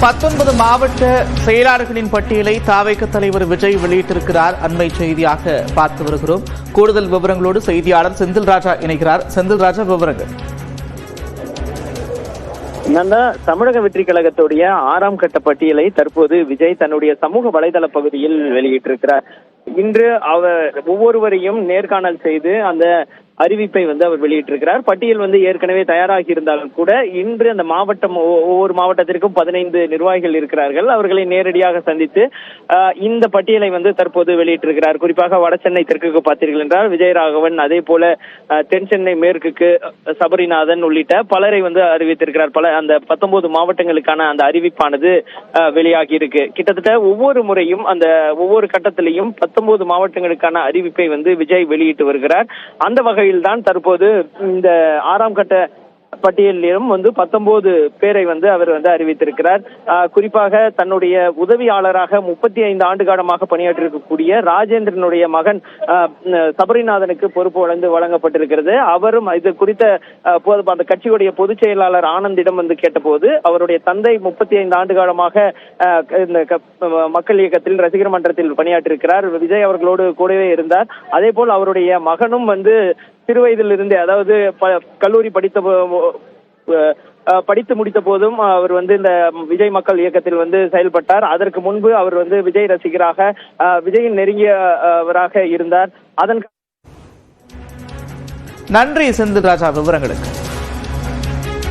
19 மாவட்ட செயலாளர்களின் பட்டியலை தாவேக தலைவர் விஜய் வெளியிட்டிருக்கிறார். அண்மை செய்தியாக பார்த்து வருகிறோம். கூடுதல் விவரங்களோடு செய்தியாளர் செந்தில் ராஜா இணைகிறார். செந்தில் ராஜா, விவரங்கள். தமிழக வெற்றி கழகத்துடைய 6ஆம் கட்ட பட்டியலை தற்போது விஜய் தன்னுடைய சமூக வலைதள பகுதியில் வெளியிட்டிருக்கிறார். இன்று அவர் ஒவ்வொருவரையும் நேர்காணல் செய்து அந்த அறிவிப்பை அவர் வெளியிட்டிருக்கிறார். பட்டியல் ஏற்கனவே தயாராகி இருந்தாலும் கூட இன்று அந்த மாவட்டம் ஒவ்வொரு மாவட்டத்திற்கும் 15 நிர்வாகிகள் இருக்கிறார்கள். அவர்களை நேரடியாக சந்தித்து இந்த பட்டியலை தற்போது வெளியிட்டிருக்கிறார். குறிப்பாக வட சென்னை தெற்குக்கு பார்த்தீர்கள் என்றால் விஜயராகவன், அதே போல தென் சென்னை மேற்குக்கு சபரிநாதன் உள்ளிட்ட பலரை அறிவித்திருக்கிறார். பல அந்த 19 மாவட்டங்களுக்கான அந்த அறிவிப்பானது வெளியாகி இருக்கு. கிட்டத்தட்ட ஒவ்வொரு முறையும் அந்த ஒவ்வொரு கட்டத்திலையும் 19 மாவட்டங்களுக்கான அறிவிப்பை விஜய் வெளியிட்டு வருகிறார். அந்த வகையில் தான் தற்போது இந்த 6ஆம் கட்ட பட்டியலிலும் 19 பேரை அவர் அறிவித்திருக்கிறார். குறிப்பாக தன்னுடைய உதவியாளராக 35 ஆண்டு காலமாக பணியாற்றிருக்கக்கூடிய ராஜேந்திரனுடைய மகன் சபரிநாதனுக்கு பொறுப்பு வழங்கப்பட்டிருக்கிறது. அவரும் இது குறித்த அந்த கட்சியுடைய பொதுச் செயலாளர் ஆனந்திடம் கேட்டபோது அவருடைய தந்தை 35 ஆண்டு காலமாக இந்த மக்கள் இயக்கத்தில் ரசிகர் மன்றத்தில் பணியாற்றிருக்கிறார். விஜய் அவர்களோடு கூடவே இருந்தார். அதே போல் அவருடைய மகனும் சிறு வயதிலிருந்தே, அதாவது கல்லூரி படித்து முடித்த போதும் அவர் இந்த விஜய் மக்கள் இயக்கத்தில் செயல்பட்டார். அதற்கு முன்பு அவர் விஜய் ரசிகராக, விஜயின் நெருங்கியவராக இருந்தார். நன்றி செந்தில் ராஜா, விவரங்களுக்கு.